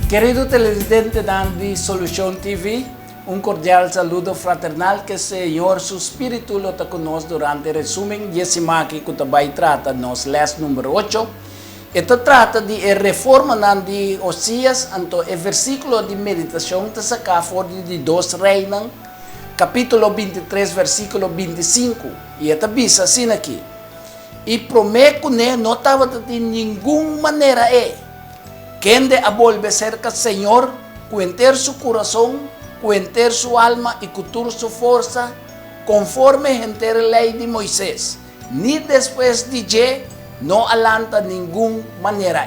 Querido televidente de Solución TV, un cordial saludo fraternal que el Señor su Espíritu lo está con nosotros durante el resumen y que también trata nos les número 8. Esto trata de reforma de Osías, anto el versículo de meditación te saca fuera de 2 Reinas, capítulo 23, versículo 25. Y esta visa así aquí. Y prometo que no estaba de ninguna manera quien de volver cerca al Señor, cuenter su corazón, cuenter su alma y cultur su fuerza, conforme a la ley de Moisés. Ni después de ye, no alanta ninguna manera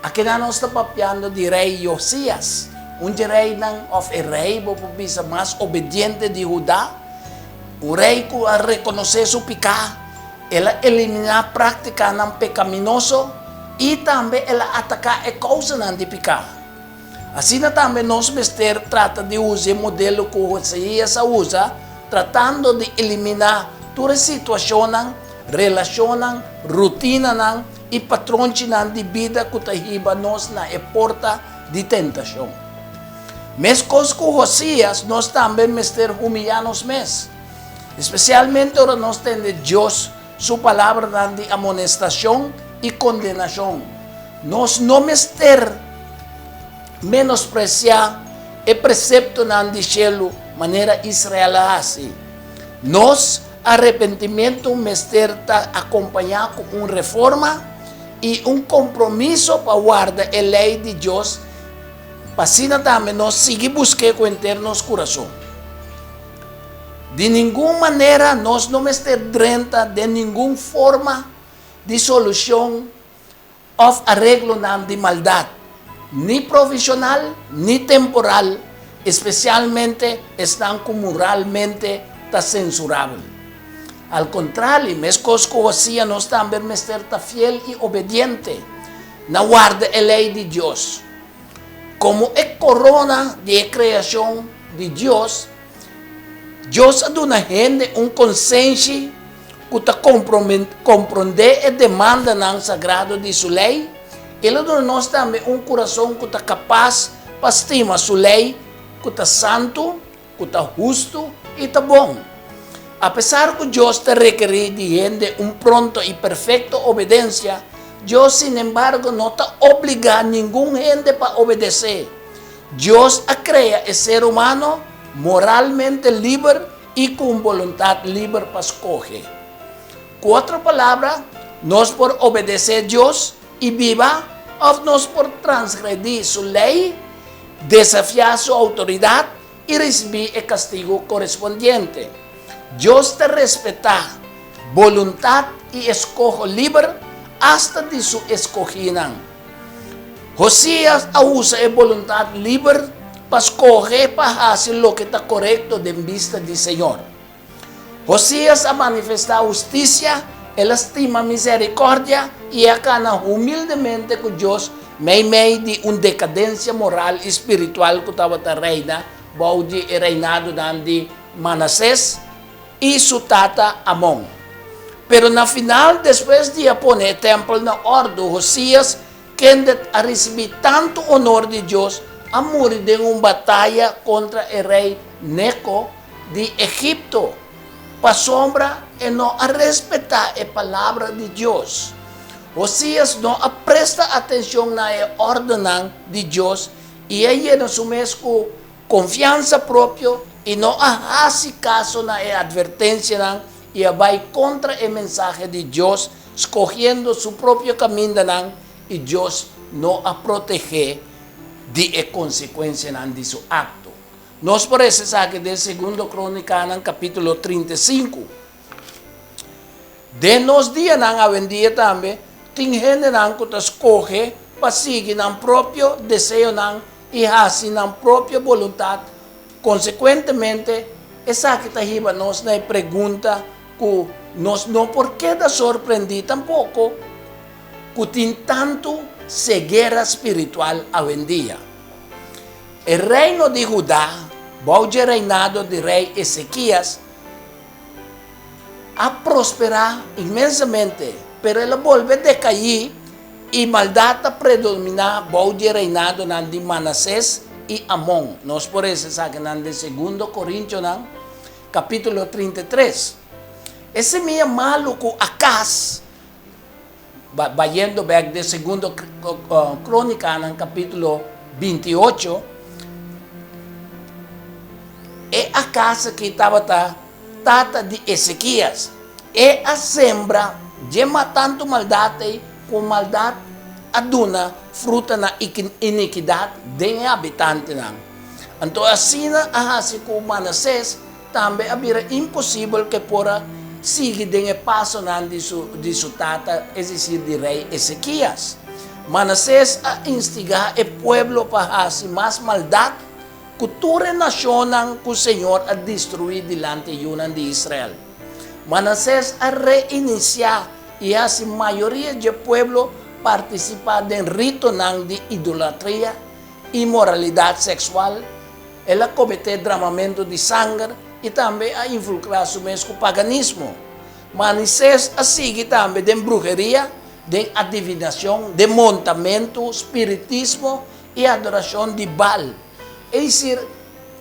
Aquí no está papiando de rey Osías, un rey el rey más obediente de Judá, un rey que al reconocer su pecado, él elimina práctica pecaminoso y también él ataca a causa de pecado. Así también nos mester trata de usar el modelo que Osías usa, tratando de eliminar todas las situaciones, relaciones, rutinas y patrones de vida que traen nos na porta de tentación. Mes cosas que Osías nos también mester humillarnos mes. Especialmente ahora nos tiene Dios su palabra de amonestación y condenación. Nos no mester menospreciar el precepto del cielo, manera Israel así. Nos arrepentimiento mester acompañado con una reforma y un compromiso para guardar la ley de Dios, para así también nos sigue buscando internos corazón. De ninguna manera nos no mester drenta de ninguna forma de solución o arreglo de maldad, ni profesional ni temporal, especialmente están como moralmente censurable. Al contrario, mes cosas que Osías nos también mester fiel y obediente, na guarda la ley de Dios. Como es corona de creación de Dios, Dios a una gente un conciencia que te comprende y demanda en sagrado de su ley. Él a nos también un corazón que está capaz para estimar su ley, que está santo, que está justo y está bueno. A pesar que Dios te requiere de gente un pronto y perfecto obediencia, Dios sin embargo no te obliga a ninguna gente para obedecer. Dios crea el ser humano moralmente libre y con voluntad libre para escoger. Con otras palabras, nos por obedecer a Dios y viva, o nos por transgredir su ley, desafiar su autoridad y recibir el castigo correspondiente. Dios te respeta voluntad y escojo libre hasta de su escogida. Osías usa la voluntad libre para escoger para hacer lo que está correcto de vista del Señor. Osías ha manifestado justicia, él estima misericordia y acana humildemente con Dios medio de una decadencia moral y espiritual que estaba reina, bajo el reinado de Manasés y su tata Amón. Pero na final, después de poner el templo en orden, Osías, quien ha recibido tanto honor de Dios, ha morido en una batalla contra el rey Neco de Egipto, para sombra y no a respetar la palabra de Dios. Osías no presta atención a la orden de Dios y ella no asume con confianza propia y no hace caso a la advertencia y va contra el mensaje de Dios, escogiendo su propio camino y Dios no a proteger de la consecuencia de su acto. Nos parece que del 2 Crónica, capítulo 35. De nos días a vendía también, tiene gente que escoge para seguir el propio deseo y hacer la propia voluntad. Consecuentemente, esa que está nos pregunta que nos no por qué da sorprendí tampoco que tiene tanto ceguera espiritual a vendía. El reino de Judá, bajo el reinado del rey Ezequías, ha prosperado inmensamente, pero él vuelve a decaer E maldade predomina o reinado de Manassés e Amon. Nós por isso sabemos em 2 Coríntios, capítulo 33. Esse meio maluco Acaz, vayendo back de 2 Crônica, capítulo 28, é a casa que estava tata de Ezequias. É a sembra de tanto maldade com maldade aduna fruta na iniquidade de habitante. Então assim com Manassés também havia impossível que pora seguir o passo de sua tata, é decir, de rei Ezequias. Manassés a instigar o povo para fazer mais maldade, cultura nacional que o Senhor a destruir diante de Israel. Manassés a reiniciar e a maioria do povo participar do rito de idolatria, imoralidade sexual, ela cometer derramamento de sangue e também a infiltrar-se mesmo com o paganismo. Manassés a seguir também de bruxaria, de adivinação, de montamento, espiritismo e adoração de Baal. É decir,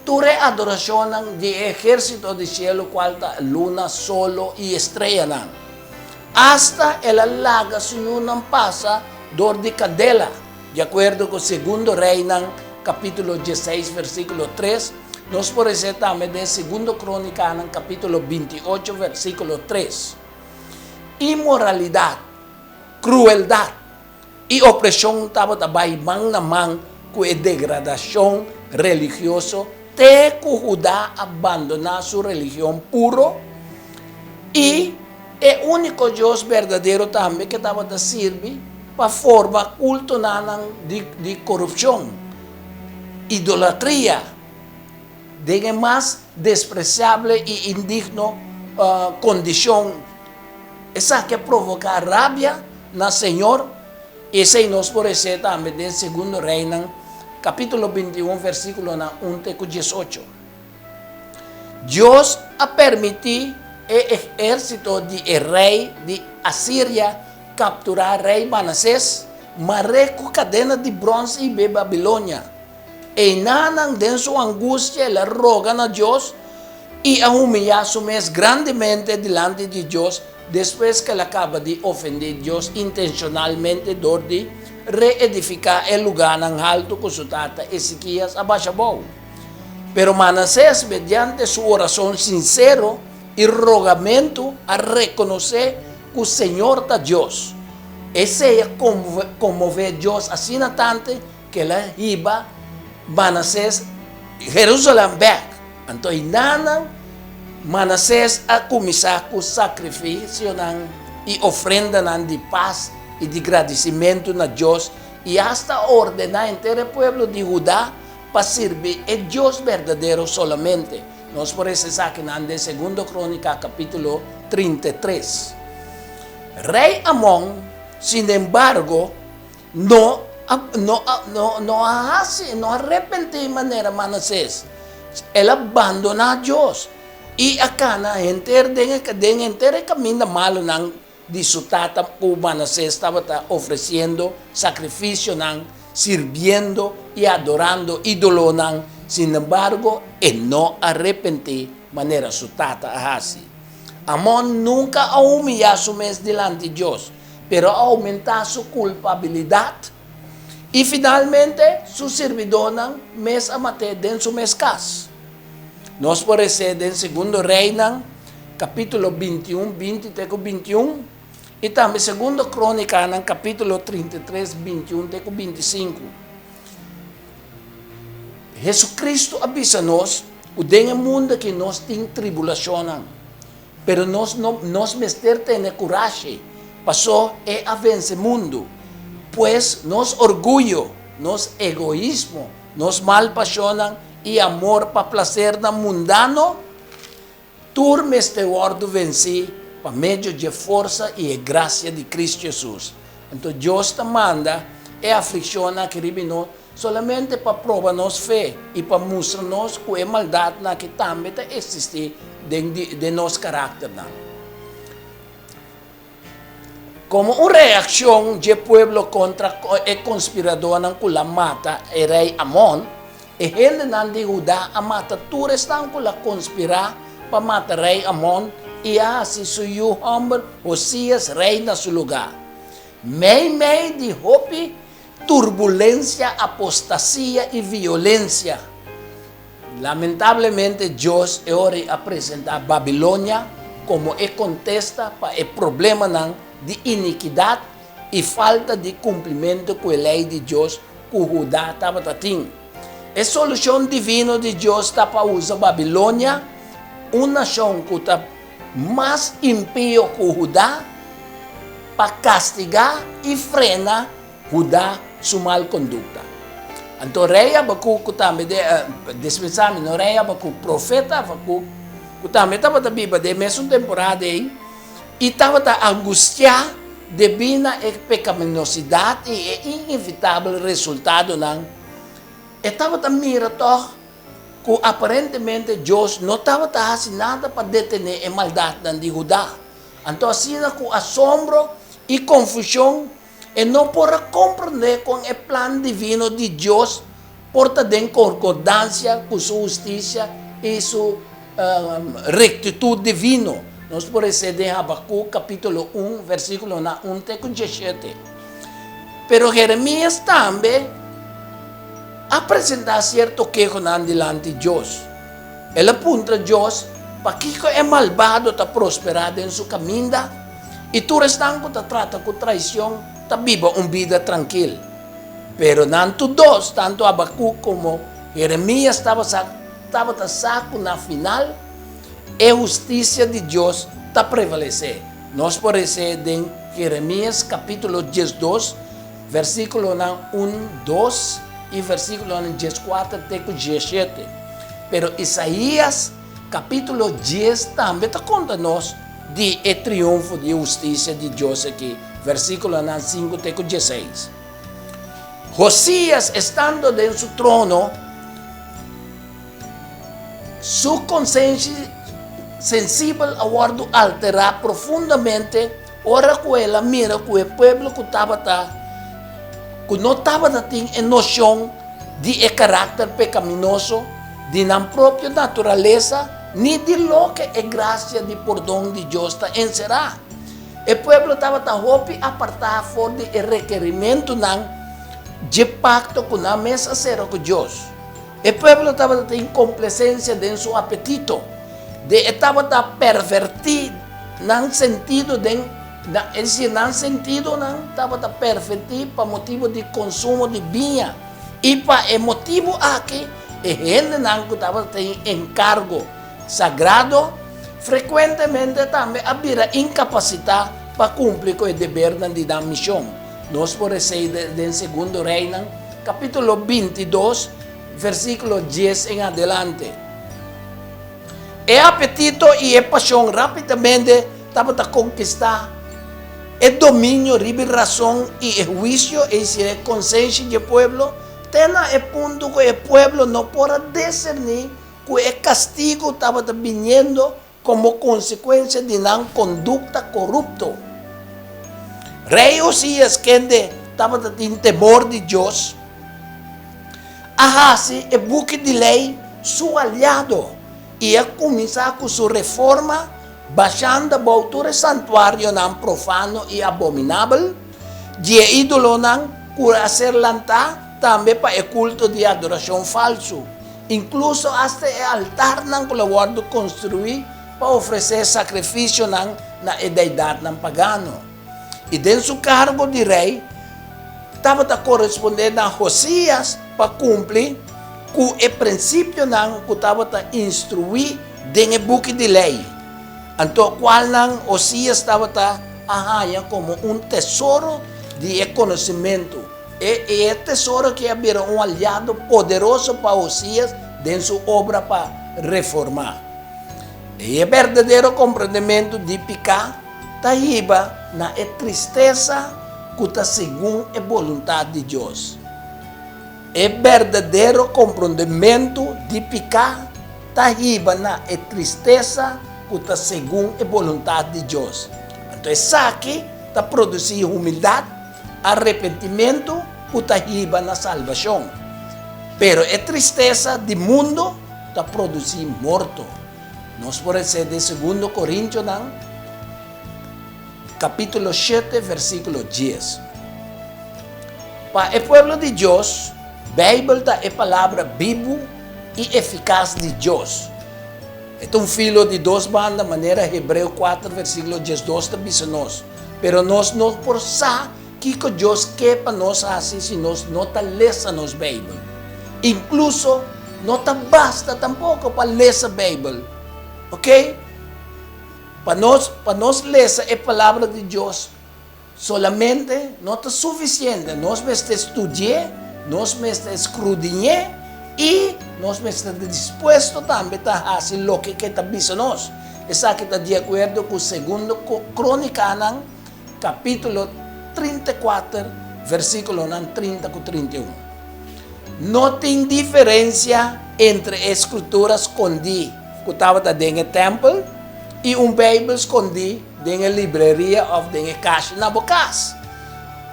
toda a adoração de exército do cielo, qual está luna, solo e estrela. Hasta ela laga Senhor não passa dor de cadela. De acordo com o 2 Rei, capítulo 16, versículo 3, nós por isso também de 2 Crônica, capítulo 28, versículo 3. Imoralidade, crueldade e opressão estava também mão na mão com a degradação religiosa, até que Judá abandonar sua religião pura e é o único Deus verdadeiro também que estava a servir para formar culto de corrupção, idolatria, de mais despreciável e indigno condição. Essa que provoca rabia na Senhor, e se nós por isso também de 2 Rei, capítulo 21, versículo 1 a 18. Deus a permitir o exército de rei de Assíria capturar rei Manassés, mas com cadena de bronze e Babilônia. E nanan de sua angústia, ela roga a Deus e a humilhar-se grandemente diante de Deus, depois que ela acaba de ofender Deus intencionalmente, de reedificar o lugar alto com sua tata Ezequias abaixou. Pero Manassés, mediante sua oração sincera e rogamento, a reconhecer que o Senhor está Deus. Esse é comover Deus assim tanto que ela iba Manassés Jerusalém back. Então, Manassés a começar com sacrifício e ofrenda de paz e de agradecimento a Deus e hasta ordenar inteiro o povo de Judá para servir a Deus verdadeiro solamente. Nós por isso aqui na 2 Crônica, capítulo 33. Rei Amon, sin embargo, não arrepentiu de maneira Manassés. Ele abandonou Deus. E acá na inteiro caminho malo de sua tata, o Manassés estava oferecendo sacrifício, sirviendo e adorando ídolo. Sin embargo, ele não arrepentiu de maneira sua tata assim. Amon nunca humilhou su mesmo diante de Deus, pero aumentar sua culpabilidade e finalmente su servidor mes a matar dentro su mes casa. Nós por isso em 2 Rei, capítulo 21, 20 até 21, e também 2 Crônica, capítulo 33, 21 até 25. Jesus Cristo avisa-nos, o mundo que nós tem tribulação, pero nós temos coragem, passou a vencer o mundo, pois nos orgulho, nos egoísmo, nos malpaixão e amor para placer mundano, turma este ordo venci por meio de força e graça de Cristo Jesus. Então Deus te manda a aflição que ribino solamente para provar-nos fé e para mostrar-nos que a maldade que também existe de nosso caráter. Como una reacción del pueblo contra el conspirador que la mata, el rey Amón, el gente de Judá a mata todos están con la conspirar para matar el rey Amón y así suyo hombre Josías reina su lugar. Meio de hopi, turbulencia, apostasía y violencia. Lamentablemente Dios ahora ha presentado Babilonia como el contesta para el problema de iniquidad y falta de cumplimiento con la ley de Dios que Judá estaba teniendo. La solución divina de Dios está para usar Babilonia, una nación que está más impío que Judá, para castigar y frenar Judá su mal conducta. Então, rei Abacuc também dispensar no rei Abacuc, profeta Abacuc, que também estava na Bíblia de mesma temporada aí, e estava angustiado devido à pecaminosidade e inevitável resultado não. Estava mirando que aparentemente Deus não estava fazendo nada para detener a maldade de Judá. Então, assim, com assombro e confusão, e não pode compreender com o plano divino de Deus, porta de concordância com sua justiça e sua rectitude divina. Nós podemos ler Habacuc, capítulo 1, versículo 1 até 17. Pero Jeremias também apresenta certo quejo delante de Deus. Ele apunta a Deus para que é malvado está prosperado em sua caminho e tu restante está trata com traição, está viva uma vida tranquila. Pero tanto dois, tanto Habacuc como Jeremias estava saco na final, a justiça de Deus está prevalecendo. Nós podemos ler em Jeremias capítulo 12, versículo 1, 2 e versículo 14 até 17. Pero Isaías capítulo 10 também está contando-nos de triunfo de justiça de Deus aqui. Versículo 5 até 16. Josías, estando en su trono, su conciencia sensible aguardo alterar profundamente, ora que ela mira que o pueblo que no estaba en noción de carácter pecaminoso, de la propia naturaleza, ni de lo que es gracia de perdón de Dios está encerrado. El pueblo estaba apartado por el requerimiento de pacto con la mesa cero con Dios. El pueblo estaba en complacencia de su apetito. Estaba pervertido en el sentido estaba pervertido para motivo de consumo de viña. Y para el motivo aquí, el gente que estaba en encargo sagrado, frecuentemente también había incapacidad para cumplir con el deber de la misión. Nos podemos leer en Segundo Reino, capítulo 22, versículo 10 en adelante. El apetito y la pasión rápidamente estaban a conquistar el dominio, la razón y el juicio y la conciencia del pueblo. Tena el punto que el pueblo no puede discernir que el castigo estaba viniendo como consecuencia de una conducta corrupta. Rey Josías, que estaba en temor de Dios, hace el buque de ley su aliado y a comenzar con su reforma, bajando el santuario profano y abominable, y el ídolo para hacer lantar también para el culto de adoración falso. Incluso hasta el altar que lo guardo construir para ofrecer sacrificio na deidad pagano. Y de su cargo de rey, estaba correspondiendo a Josías para cumplir con el principio que estaba instruir en el buque de ley. Entonces, cual Josías estaba como un tesoro de conocimiento. Y el tesoro que había un aliado poderoso para Josías en su obra para reformar. Y el verdadero comprendimiento de picar está iba na tristeza que está según la voluntad de Dios. El verdadero comprendimiento de picar está iba na tristeza que está según la voluntad de Dios. Entonces aquí está produzir humildade, arrependimento, está riba na salvação. Pero a tristeza do mundo está produzir morto. Nós podemos ser de 2 Coríntios, capítulo 7, versículo 10. Para o povo de Deus, a Bíblia é a palavra viva e eficaz de Deus. É um filo de duas bandas, maneira Hebreu 4, versículo 12, diz-nos. Pero nós não forçamos que Deus quer para nós assim, se nós não lemos a Bíblia. Incluso, não basta tampouco para ler a Bíblia. Ok? Para nós ler a palavra de Deus, solamente não é suficiente. Nós precisamos estudar, nós precisamos escudriñar e nós precisamos disposto também a fazer o que está dizendo nós. Essa que está de acordo com o 2 Crônica, capítulo 34, versículo 30 com 31. Não tem diferença entre escrituras escondidas que estava dentro do templo e Bíblia escondida dentro da livraria ou dentro da caixa na casa.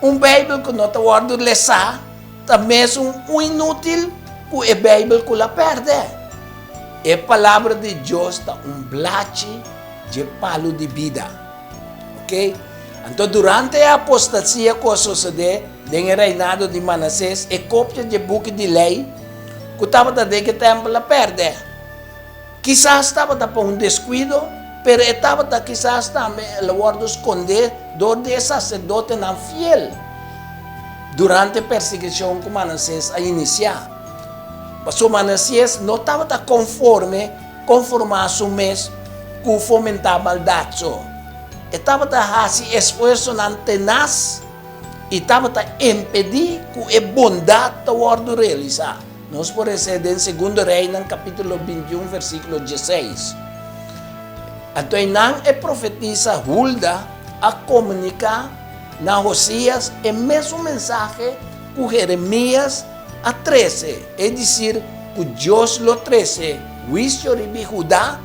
Bíblia que não está guardado ler, também é inútil que a Bíblia que la perde. A palavra de Deus está blate de palo de vida. Ok? Então, durante a apostasia que sucedeu no reinado de Manassés, a cópia de book de lei que estava dentro do templo la perde. Quizás estava por descuido, pero estava quizás também o guardo esconder do sacerdote não fiel durante a perseguição que Manassés a iniciar. Mas Manassés não estava conforme a seu mês que fomentava maldade. Estava fazendo esforço não tenaz e estava impedir que a bondade o guardo realizar. Nós podemos ser em 2 Reis, capítulo 21, versículo 16. Então, não é profetisa Hulda a comunicar na Josias o mesmo mensagem que Jeremias a 13. É dizer, que Deus lo 13, juízo de Judá,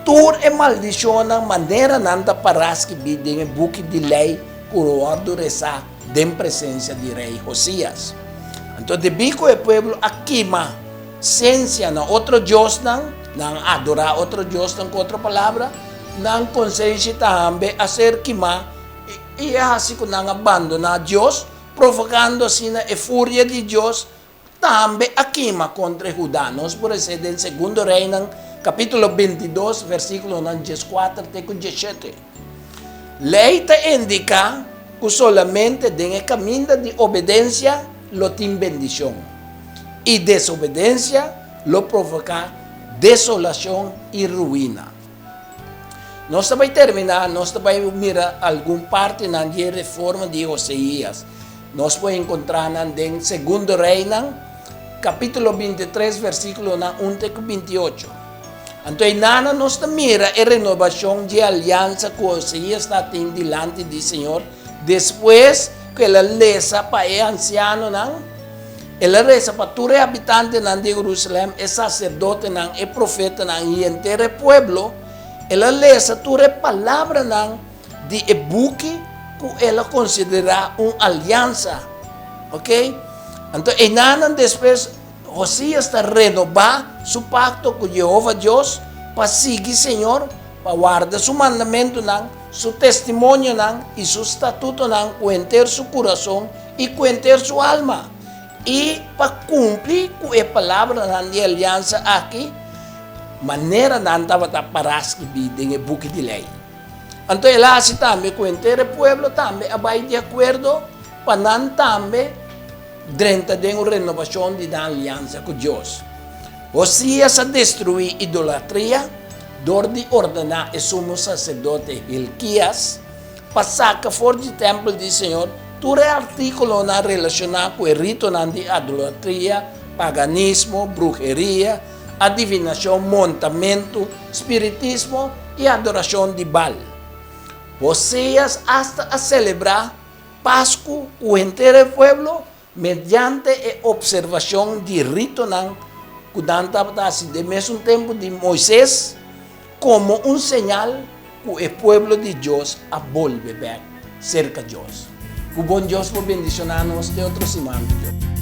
tur e maldição maneira nanda paras que bidem em book de lei que o guardo rezar em presença de rei Josias. Então, devido que o povo aquima ciência na outro Deus, não adorar outro Deus com outra palavra, não consciência também a ser quima e assim que não abandonar Deus, provocando assim a fúria de Deus, também a quima contra Judá. Nós podemos ser em 2 Reis, capítulo 22, versículo 14 até 17. Lei te indica que solamente no caminho de obediência lo tem bendição. E desobediência lo provoca desolação e ruína. Nós vamos terminar, nós vamos mirar alguma parte na reforma de Oséias. Nós vamos encontrar em 2 Reis, capítulo 23, versículo 1 até 28. Então, nada nós mira a renovação de aliança que Oséias está tendo diante do Senhor, depois que ela lesa para o anciano, ela reza para todo habitante de Jerusalém, o sacerdote, o profeta e o inteiro povo, ela lesa toda a palavra de ebuque que ela considera uma aliança. Ok? Então, e nada depois, Josias está renovar seu pacto com Jeová Deus para seguir Senhor, para guardar seu mandamento, seu testemunho e seu estatuto, com inteiro seu coração e com inteiro sua alma. E para cumprir com a palavra de aliança aqui, maneira não estava para que vida em book de lei. Então, ela assim também com o inteiro povo também vai de acordo para não também dentro de uma renovação da aliança com Deus. Osias a destruir idolatria, dor de ordenar o sumo sacerdote Hilquias, para sacar fora do templo do Senhor, todo artículo relacionado com o rito de idolatria, paganismo, bruxeria, adivinação, montamento, espiritismo e adoração de Baal. Osias hasta a celebrar Páscoa com o inteiro povo mediante a observação de rito que estava do mesmo tempo de Moisés como um sinal kung e pueblo de Diyos a volve back cerca Diyos. Kung bon Diyos po bendisyonanos de otros iman Diyos.